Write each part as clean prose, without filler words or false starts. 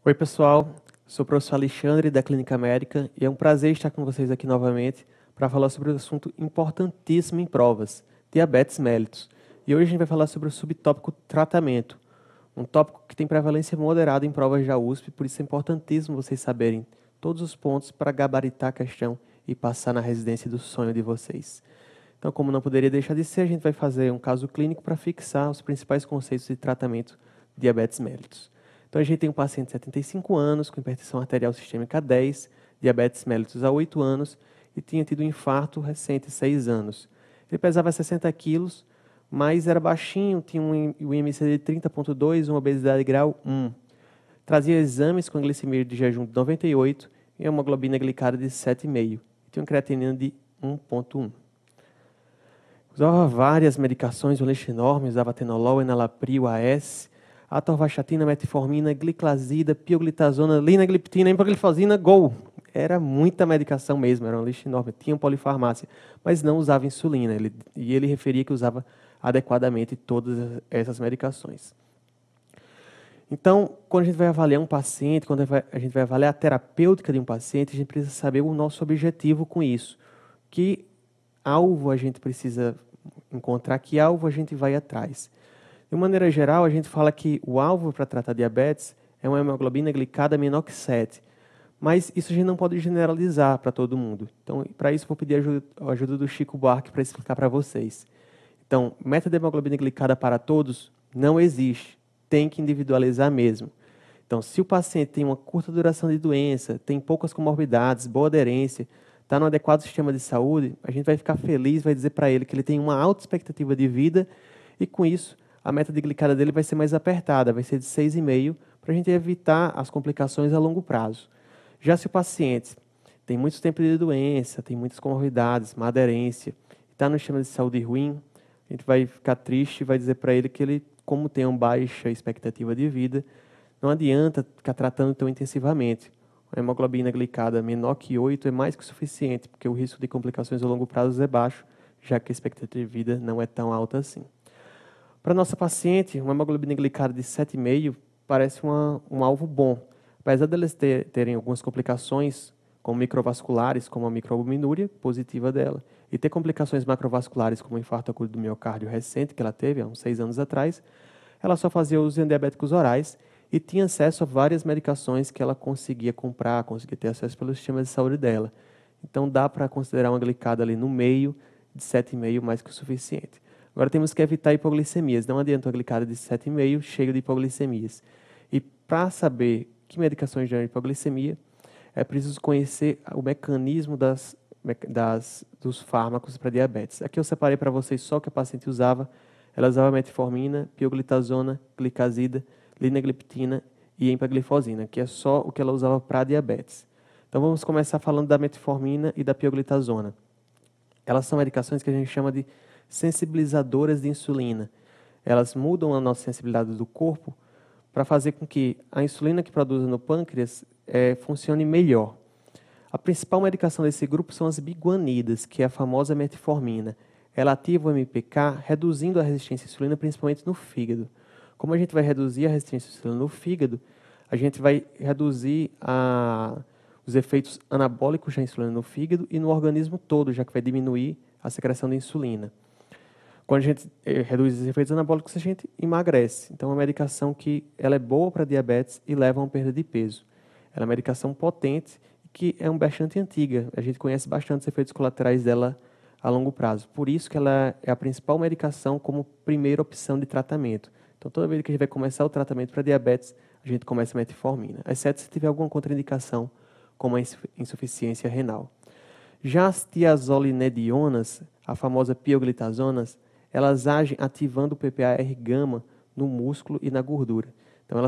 Oi, pessoal. Sou o professor Alexandre, da Clínica América, e é um prazer estar com vocês aqui novamente para falar sobre um assunto importantíssimo em provas, diabetes mellitus. E hoje a gente vai falar sobre o subtópico tratamento, um tópico que tem prevalência moderada em provas da USP, por isso é importantíssimo vocês saberem todos os pontos para gabaritar a questão e passar na residência do sonho de vocês. Então, como não poderia deixar de ser, a gente vai fazer um caso clínico para fixar os principais conceitos de tratamento de diabetes mellitus. Então, a gente tem um paciente de 75 anos, com hipertensão arterial sistêmica 10, diabetes mellitus há 8 anos e tinha tido um infarto recente, 6 anos. Ele pesava 60 quilos, mas era baixinho, tinha um IMC de 30,2, uma obesidade grau 1. Trazia exames com glicemia de jejum de 98 e uma hemoglobina glicada de 7,5. Tinha um creatinina de 1,1. Usava várias medicações, um lixo enorme, usava atenolol, enalapril, AS, atorvastatina, metformina, gliclazida, pioglitazona, linagliptina, empaglifosina, GOL. Era muita medicação mesmo, era um lixo enorme. Tinha polifarmácia, mas não usava insulina. Ele referia que usava adequadamente todas essas medicações. Então, quando a gente vai avaliar um paciente, quando a gente vai avaliar a terapêutica de um paciente, a gente precisa saber o nosso objetivo com isso. Que alvo a gente precisa encontrar, que alvo a gente vai atrás. De maneira geral, a gente fala que o alvo para tratar diabetes é uma hemoglobina glicada menor que 7. Mas isso a gente não pode generalizar para todo mundo. Então, para isso, vou pedir a ajuda do Chico Buarque para explicar para vocês. Então, meta de hemoglobina glicada para todos não existe. Tem que individualizar mesmo. Então, se o paciente tem uma curta duração de doença, tem poucas comorbidades, boa aderência, está no adequado sistema de saúde, a gente vai ficar feliz, vai dizer para ele que ele tem uma alta expectativa de vida e, com isso, a meta de glicada dele vai ser mais apertada, vai ser de 6,5, para a gente evitar as complicações a longo prazo. Já se o paciente tem muito tempo de doença, tem muitas comorbidades, má aderência, está no sistema de saúde ruim, a gente vai ficar triste e vai dizer para ele que ele, como tem uma baixa expectativa de vida, não adianta ficar tratando tão intensivamente. A hemoglobina glicada menor que 8 é mais que o suficiente, porque o risco de complicações a longo prazo é baixo, já que a expectativa de vida não é tão alta assim. Para nossa paciente, uma hemoglobina glicada de 7,5 parece um alvo bom. Apesar deles terem algumas complicações, como microvasculares, como a microalbuminúria positiva dela, e ter complicações macrovasculares, como o infarto agudo do miocárdio recente, que ela teve há uns 6 anos atrás, ela só fazia uso de antidiabéticos orais e tinha acesso a várias medicações que ela conseguia comprar, conseguia ter acesso pelo sistema de saúde dela. Então, dá para considerar uma glicada ali no meio de 7,5 mais que o suficiente. Agora, temos que evitar hipoglicemias. Não adianta uma glicada de 7,5 cheio de hipoglicemias. E para saber que medicações geram hipoglicemia, é preciso conhecer o mecanismo dos fármacos para diabetes. Aqui eu separei para vocês só o que a paciente usava. Ela usava metformina, pioglitazona, glicazida, linagliptina e empaglifosina, que é só o que ela usava para diabetes. Então vamos começar falando da metformina e da pioglitazona. Elas são medicações que a gente chama de sensibilizadoras de insulina. Elas mudam a nossa sensibilidade do corpo para fazer com que a insulina que produz no pâncreas funcione melhor. A principal medicação desse grupo são as biguanidas, que é a famosa metformina. Ela ativa o MPK, reduzindo a resistência à insulina, principalmente no fígado. Como a gente vai reduzir a resistência à insulina no fígado, a gente vai reduzir os efeitos anabólicos da insulina no fígado e no organismo todo, já que vai diminuir a secreção de insulina. Quando a gente reduz os efeitos anabólicos, a gente emagrece. Então, é uma medicação que ela é boa para diabetes e leva a uma perda de peso. Ela é uma medicação potente, que é bastante antiga. A gente conhece bastante os efeitos colaterais dela a longo prazo. Por isso que ela é a principal medicação como primeira opção de tratamento. Então, toda vez que a gente vai começar o tratamento para diabetes, a gente começa a metformina, exceto se tiver alguma contraindicação, como a insuficiência renal. Já as tiazolinedionas, a famosa pioglitazonas, elas agem ativando o PPAR-gama no músculo e na gordura. Então,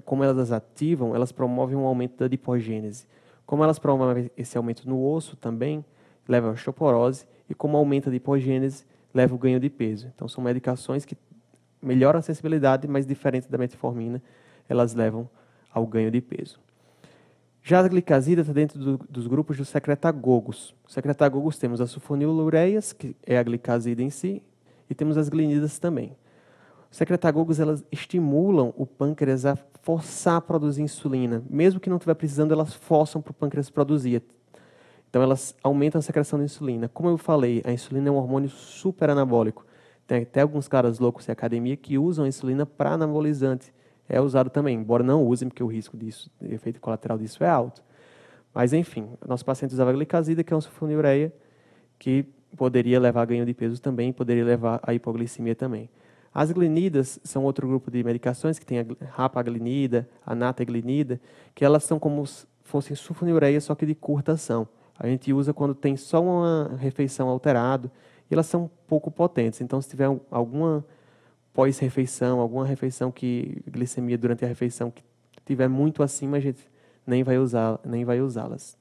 como elas ativam, elas promovem um aumento da adipogênese. Como elas promovem esse aumento no osso também, leva à osteoporose, e como aumenta a adipogênese, leva ao ganho de peso. Então, são medicações que melhoram a sensibilidade, mas diferente da metformina, elas levam ao ganho de peso. Já a glicazida está dentro dos grupos dos secretagogos. Os secretagogos temos as sulfonilureias, que é a glicazida em si, e temos as glinidas também. Os secretagogos, elas estimulam o pâncreas a forçar a produzir insulina. Mesmo que não estiver precisando, elas forçam para o pâncreas produzir. Então, elas aumentam a secreção de insulina. Como eu falei, a insulina é um hormônio super anabólico. Tem até alguns caras loucos em academia que usam a insulina para anabolizante. É usado também, embora não usem, porque o risco disso, o efeito colateral disso é alto. Mas, enfim, nosso paciente usava glicazida, que é uma sulfonilureia, que poderia levar a ganho de peso também, poderia levar a hipoglicemia também. As glinidas são outro grupo de medicações, que tem a rapaglinida, a nataglinida, que elas são como se fossem sulfonilureia, só que de curta ação. A gente usa quando tem só uma refeição alterada e elas são pouco potentes. Então, se tiver alguma pós-refeição, alguma refeição que glicemia durante a refeição que tiver muito acima, a gente nem vai usá-las.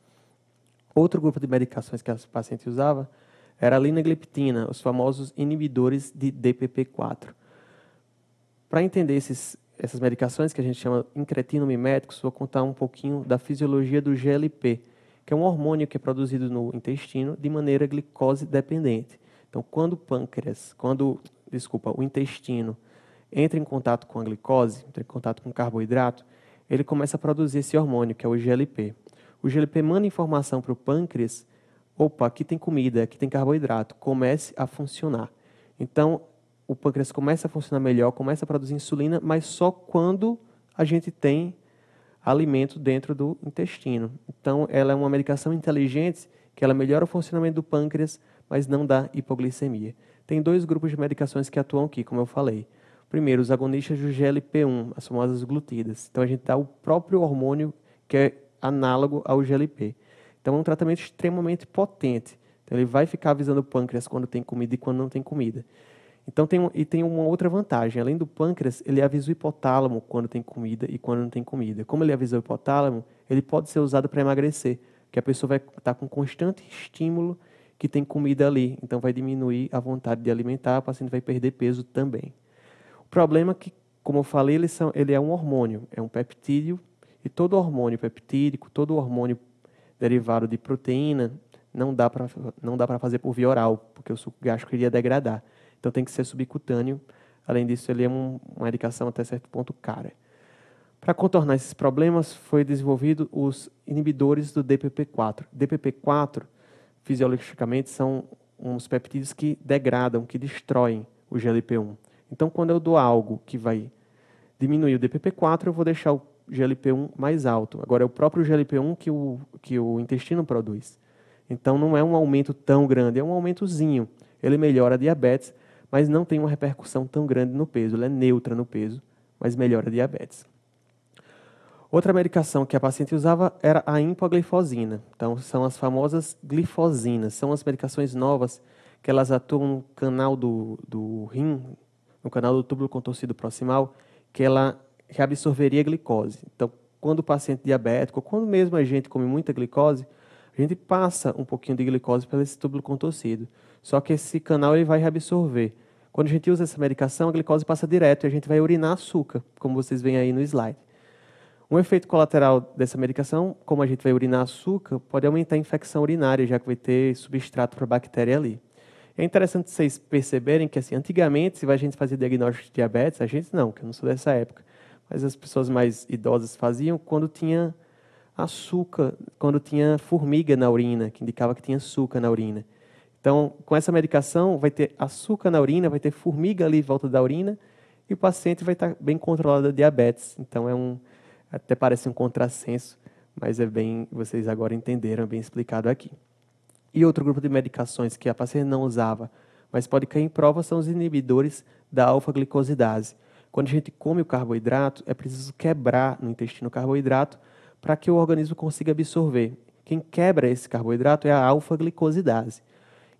Outro grupo de medicações que a paciente usava era a linagliptina, os famosos inibidores de DPP-4. Para entender essas medicações que a gente chama incretinomiméticos, vou contar um pouquinho da fisiologia do GLP, que é um hormônio que é produzido no intestino de maneira glicose dependente. Então, quando o intestino entra em contato com a glicose, entra em contato com o carboidrato, ele começa a produzir esse hormônio, que é o GLP. O GLP manda informação para o pâncreas: opa, aqui tem comida, aqui tem carboidrato, comece a funcionar. Então, o pâncreas começa a funcionar melhor, começa a produzir insulina, mas só quando a gente tem alimento dentro do intestino. Então, ela é uma medicação inteligente que ela melhora o funcionamento do pâncreas, mas não dá hipoglicemia. Tem dois grupos de medicações que atuam aqui, como eu falei. Primeiro, os agonistas do GLP-1, as famosas glutidas. Então, a gente dá o próprio hormônio que é análogo ao GLP. Então, é um tratamento extremamente potente. Então, ele vai ficar avisando o pâncreas quando tem comida e quando não tem comida. Então, tem uma outra vantagem. Além do pâncreas, ele avisa o hipotálamo quando tem comida e quando não tem comida. Como ele avisa o hipotálamo, ele pode ser usado para emagrecer, que a pessoa vai estar com constante estímulo que tem comida ali. Então, vai diminuir a vontade de alimentar, o paciente vai perder peso também. O problema é que, como eu falei, ele é um hormônio, é um peptídeo, e todo hormônio peptídico, todo hormônio derivado de proteína, não dá para fazer por via oral, porque o suco gástrico iria degradar. Então, tem que ser subcutâneo. Além disso, ele é uma medicação até certo ponto cara. Para contornar esses problemas, foi desenvolvido os inibidores do DPP-4. DPP-4, fisiologicamente, são uns peptídeos que degradam, que destroem o GLP-1. Então, quando eu dou algo que vai diminuir o DPP-4, eu vou deixar o GLP-1 mais alto. Agora, é o próprio GLP-1 que o intestino produz. Então, não é um aumento tão grande, é um aumentozinho. Ele melhora a diabetes, mas não tem uma repercussão tão grande no peso. Ela é neutra no peso, mas melhora a diabetes. Outra medicação que a paciente usava era a empaglifosina. Então, são as famosas glifosinas. São as medicações novas que elas atuam no canal do rim, no canal do túbulo contorcido proximal, que ela reabsorveria a glicose. Então, quando o paciente diabético, ou quando mesmo a gente come muita glicose, a gente passa um pouquinho de glicose pelo esse túbulo contorcido. Só que esse canal ele vai reabsorver. Quando a gente usa essa medicação, a glicose passa direto e a gente vai urinar açúcar, como vocês veem aí no slide. Um efeito colateral dessa medicação, como a gente vai urinar açúcar, pode aumentar a infecção urinária, já que vai ter substrato para a bactéria ali. É interessante vocês perceberem que, assim, antigamente, se a gente fazia diagnóstico de diabetes, a gente não, que eu não sou dessa época, mas as pessoas mais idosas faziam quando tinha açúcar, quando tinha formiga na urina, que indicava que tinha açúcar na urina. Então, com essa medicação, vai ter açúcar na urina, vai ter formiga ali em volta da urina, e o paciente vai estar bem controlado da diabetes. Então, até parece um contrassenso, mas vocês agora entenderam, é bem explicado aqui. E outro grupo de medicações que a paciente não usava, mas pode cair em prova, são os inibidores da alfa-glicosidase. Quando a gente come o carboidrato, é preciso quebrar no intestino o carboidrato para que o organismo consiga absorver. Quem quebra esse carboidrato é a alfa-glicosidase.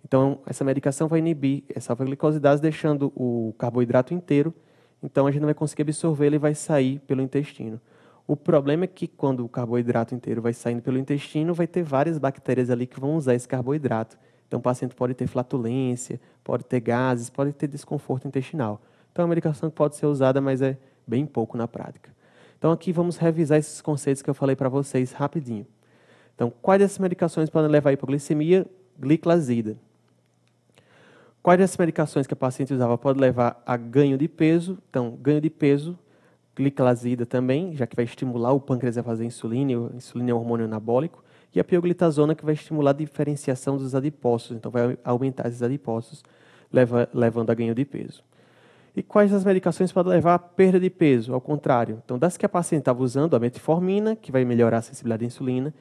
Então, essa medicação vai inibir essa alfa-glicosidase, deixando o carboidrato inteiro. Então, a gente não vai conseguir absorver, ele vai sair pelo intestino. O problema é que quando o carboidrato inteiro vai saindo pelo intestino, vai ter várias bactérias ali que vão usar esse carboidrato. Então, o paciente pode ter flatulência, pode ter gases, pode ter desconforto intestinal. Então, é uma medicação que pode ser usada, mas é bem pouco na prática. Então, aqui vamos revisar esses conceitos que eu falei para vocês rapidinho. Então, quais dessas medicações podem levar à hipoglicemia? Gliclazida. Quais das medicações que a paciente usava pode levar a ganho de peso? Então, ganho de peso, gliclazida também, já que vai estimular o pâncreas a fazer insulina, e a insulina é um hormônio anabólico, e a pioglitazona, que vai estimular a diferenciação dos adipócitos, então vai aumentar esses adipócitos, levando a ganho de peso. E quais as medicações podem levar à perda de peso? Ao contrário, então das que a paciente estava usando, a metformina, que vai melhorar a sensibilidade à insulina,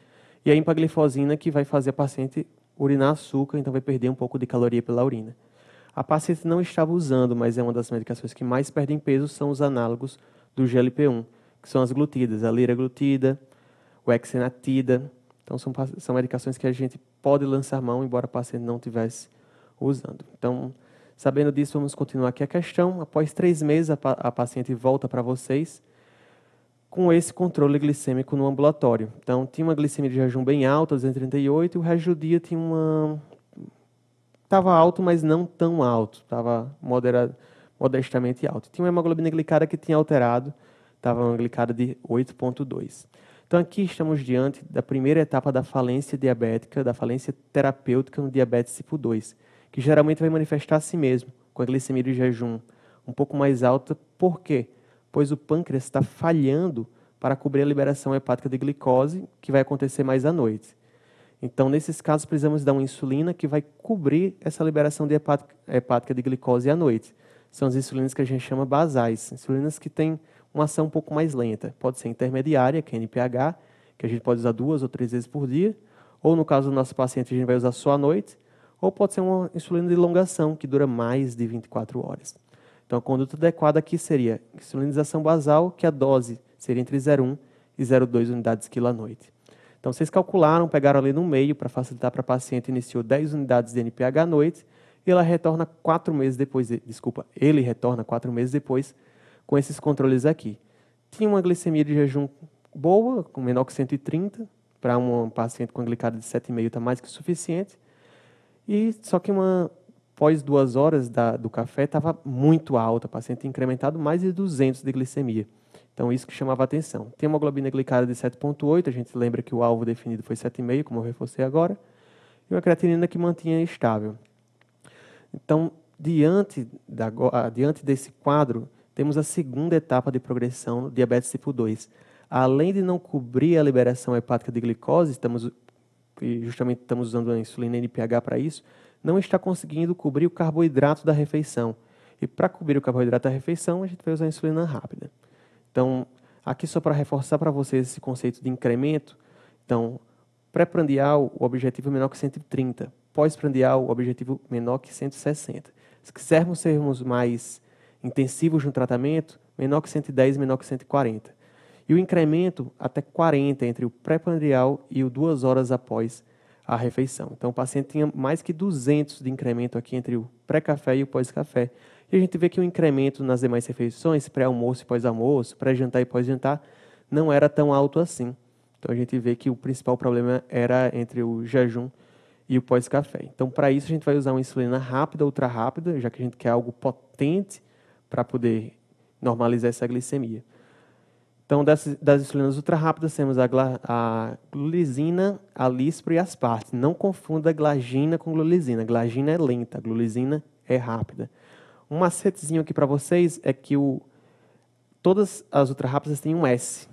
e a empaglifosina, que vai fazer a paciente urinar açúcar, então vai perder um pouco de caloria pela urina. A paciente não estava usando, mas é uma das medicações que mais perdem peso, são os análogos do GLP-1, que são as glutidas, a liraglutida, o exenatida. Então, são medicações que a gente pode lançar mão, embora a paciente não estivesse usando. Então, sabendo disso, vamos continuar aqui a questão. Após 3 meses, a paciente volta para vocês com esse controle glicêmico no ambulatório. Então, tinha uma glicemia de jejum bem alta, 238, e o resto do dia tinha estava alto, mas não tão alto, estava modestamente alto. Tinha uma hemoglobina glicada que tinha alterado, estava uma glicada de 8,2. Então, aqui estamos diante da primeira etapa da falência diabética, da falência terapêutica no diabetes tipo 2, que geralmente vai manifestar a si mesmo, com a glicemia de jejum um pouco mais alta. Por quê? Pois o pâncreas está falhando para cobrir a liberação hepática de glicose, que vai acontecer mais à noite. Então, nesses casos, precisamos dar uma insulina que vai cobrir essa liberação de hepática de glicose à noite. São as insulinas que a gente chama basais, insulinas que têm uma ação um pouco mais lenta. Pode ser intermediária, que é NPH, que a gente pode usar 2 ou 3 vezes por dia, ou no caso do nosso paciente, a gente vai usar só à noite, ou pode ser uma insulina de elongação, que dura mais de 24 horas. Então, a conduta adequada aqui seria insulinização basal, que a dose seria entre 0,1 e 0,2 unidades quilo à noite. Então, vocês calcularam, pegaram ali no meio para facilitar para a paciente, iniciou 10 unidades de NPH à noite e ela retorna 4 meses depois, ele retorna 4 meses depois com esses controles aqui. Tinha uma glicemia de jejum boa, com menor que 130, para uma paciente com glicada de 7,5 está mais que suficiente. E só que após 2 horas do café estava muito alta, a paciente tinha incrementado mais de 200 de glicemia. Então, isso que chamava a atenção. Tem uma hemoglobina glicada de 7,8, a gente lembra que o alvo definido foi 7,5, como eu reforcei agora, e uma creatinina que mantinha estável. Então, diante desse quadro, temos a segunda etapa de progressão no diabetes tipo 2. Além de não cobrir a liberação hepática de glicose, justamente estamos usando a insulina NPH para isso, não está conseguindo cobrir o carboidrato da refeição. E para cobrir o carboidrato da refeição, a gente vai usar a insulina rápida. Então, aqui só para reforçar para vocês esse conceito de incremento. Então, pré-prandial, o objetivo é menor que 130. Pós-prandial, o objetivo menor que 160. Se quisermos sermos mais intensivos no tratamento, menor que 110, menor que 140. E o incremento até 40 entre o pré-prandial e o 2 horas após a refeição. Então, o paciente tinha mais que 200 de incremento aqui entre o pré-café e o pós-café. E a gente vê que o incremento nas demais refeições, pré-almoço e pós-almoço, pré-jantar e pós-jantar, não era tão alto assim. Então, a gente vê que o principal problema era entre o jejum e o pós-café. Então, para isso, a gente vai usar uma insulina rápida, ultra rápida, já que a gente quer algo potente para poder normalizar essa glicemia. Então, das insulinas ultra rápidas, temos a glulizina, a lispro e aspartate. Não confunda a glagina com glulizina. A glagina é lenta, a glulizina é rápida. Um macetezinho aqui para vocês é que todas as ultra rápidas têm um S.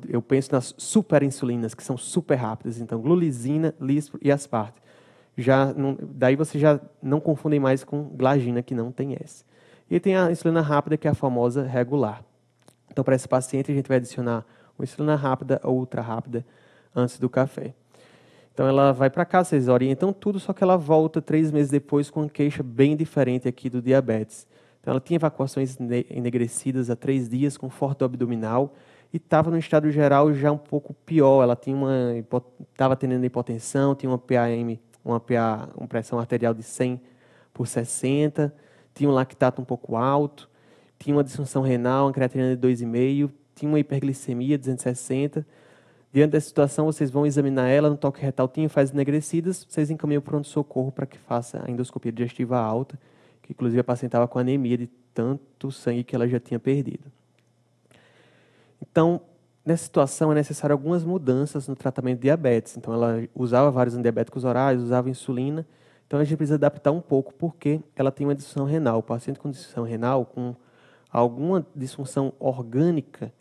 Eu penso nas superinsulinas, que são super rápidas. Então, glulizina, lispro e aspartate. Daí vocês já não confundem mais com glagina, que não tem S. E tem a insulina rápida, que é a famosa regular. Então, para esse paciente, a gente vai adicionar uma insulina rápida ou ultra rápida antes do café. Então, ela vai para casa, vocês orientam tudo, só que ela volta 3 meses depois com uma queixa bem diferente aqui do diabetes. Então, ela tinha evacuações enegrecidas há 3 dias, com forte abdominal, e estava no estado geral já um pouco pior. Ela estava tendo hipotensão, tinha uma uma pressão arterial de 100 por 60, tinha um lactato um pouco alto, tinha uma disfunção renal, uma creatinina de 2,5, tinha uma hiperglicemia de 260. Diante dessa situação, vocês vão examinar ela, no toque retal tinha fezes enegrecidas, vocês encaminham para o pronto-socorro para que faça a endoscopia digestiva alta, que inclusive a paciente estava com anemia de tanto sangue que ela já tinha perdido. Então, nessa situação é necessário algumas mudanças no tratamento de diabetes. Então, ela usava vários antidiabéticos orais, usava insulina. Então a gente precisa adaptar um pouco porque ela tem uma disfunção renal. O paciente com disfunção renal, com alguma disfunção orgânica,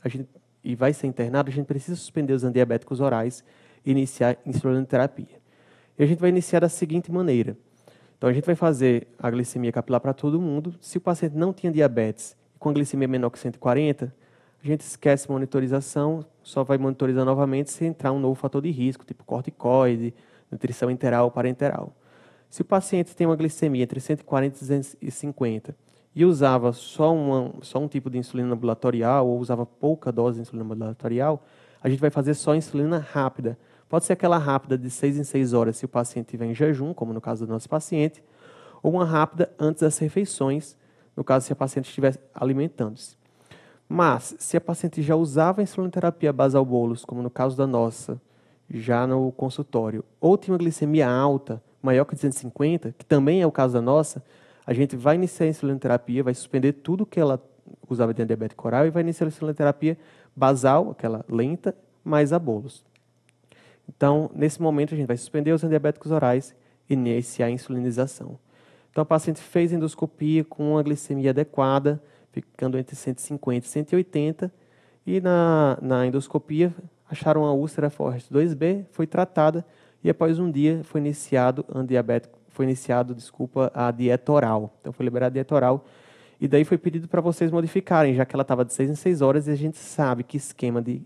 e vai ser internado, a gente precisa suspender os antidiabéticos orais e iniciar insulinoterapia. E a gente vai iniciar da seguinte maneira. Então a gente vai fazer a glicemia capilar para todo mundo. Se o paciente não tinha diabetes e com a glicemia menor que 140, a gente esquece monitorização, só vai monitorizar novamente se entrar um novo fator de risco, tipo corticoide, nutrição enteral ou parenteral. Se o paciente tem uma glicemia entre 140 e 250 e usava só um tipo de insulina ambulatorial ou usava pouca dose de insulina ambulatorial, a gente vai fazer só insulina rápida. Pode ser aquela rápida de 6 em 6 horas se o paciente estiver em jejum, como no caso do nosso paciente, ou uma rápida antes das refeições, no caso se a paciente estiver alimentando-se. Mas, se a paciente já usava a insulinoterapia basal bolus, como no caso da nossa, já no consultório, ou tinha uma glicemia alta, maior que 250, que também é o caso da nossa, a gente vai iniciar a insulinoterapia, vai suspender tudo que ela usava de antidiabético oral e vai iniciar a insulinoterapia basal, aquela lenta, mais a bolus. Então, nesse momento, a gente vai suspender os antidiabéticos orais e iniciar a insulinização. Então, a paciente fez endoscopia com uma glicemia adequada, ficando entre 150 e 180, e na endoscopia acharam uma úlcera Forrest 2B, foi tratada e após um dia foi iniciado a dieta oral. Então foi liberada a dieta oral e daí foi pedido para vocês modificarem, já que ela estava de 6 em 6 horas e a gente sabe que esquema de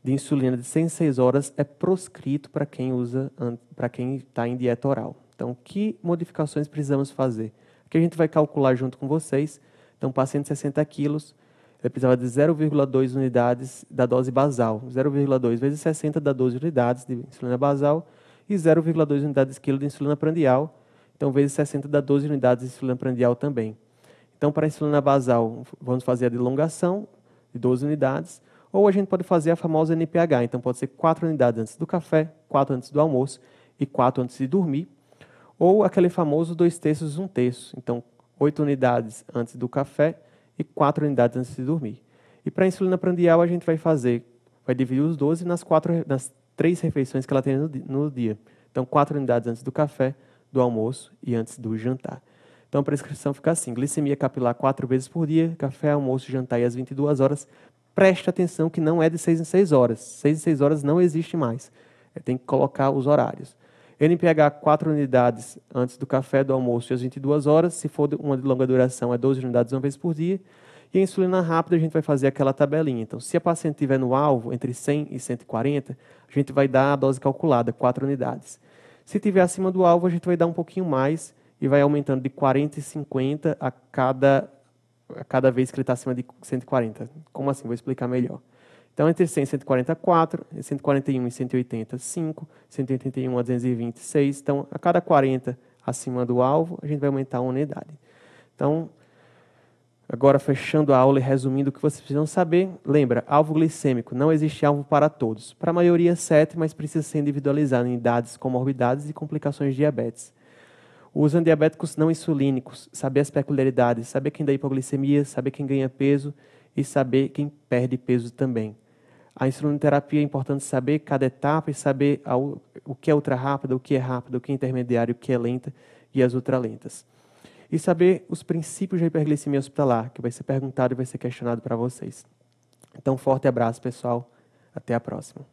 insulina de 6 em 6 horas é proscrito para quem está em dieta oral. Então, que modificações precisamos fazer? Aqui a gente vai calcular junto com vocês. Então, paciente de 60 quilos, ele precisava de 0,2 unidades da dose basal. 0,2 vezes 60 dá 12 unidades de insulina basal e 0,2 unidades quilo de insulina prandial. Então, vezes 60 dá 12 unidades de insulina prandial também. Então, para a insulina basal, vamos fazer a dilongação de 12 unidades, ou a gente pode fazer a famosa NPH. Então, pode ser 4 unidades antes do café, 4 antes do almoço e 4 antes de dormir. Ou aquele famoso 2/3, 1/3. Então, 8 unidades antes do café e 4 unidades antes de dormir. E para a insulina prandial, a gente vai dividir os 12 nas 3 refeições que ela tem no dia. Então, 4 unidades antes do café, do almoço e antes do jantar. Então, a prescrição fica assim: glicemia capilar 4 vezes por dia, café, almoço, jantar e às 22 horas. Preste atenção que não é de 6 em 6 horas. 6 em 6 horas não existe mais. Tem que colocar os horários. NPH 4 unidades antes do café, do almoço e às 22 horas. Se for uma de longa duração, é 12 unidades uma vez por dia. E a insulina rápida, a gente vai fazer aquela tabelinha. Então, se a paciente estiver no alvo, entre 100 e 140, a gente vai dar a dose calculada, 4 unidades. Se estiver acima do alvo, a gente vai dar um pouquinho mais e vai aumentando de 40 e 50 a cada vez que ele está acima de 140. Como assim? Vou explicar melhor. Então, entre 100 e 140, 4, 141 e 180, 5, 181 a 220, 6. Então, a cada 40 acima do alvo, a gente vai aumentar uma unidade. Então, agora fechando a aula e resumindo o que vocês precisam saber, lembra, alvo glicêmico, não existe alvo para todos. Para a maioria, 7, mas precisa ser individualizado em idades, comorbidades e complicações de diabetes. Os antidiabéticos não insulínicos, saber as peculiaridades, saber quem dá hipoglicemia, saber quem ganha peso e saber quem perde peso também. A insulinoterapia é importante saber cada etapa e saber o que é ultra rápida, o que é rápida, o que é intermediário, o que é lenta e as ultralentas. E saber os princípios da hiperglicemia hospitalar, que vai ser perguntado e vai ser questionado para vocês. Então, forte abraço, pessoal. Até a próxima.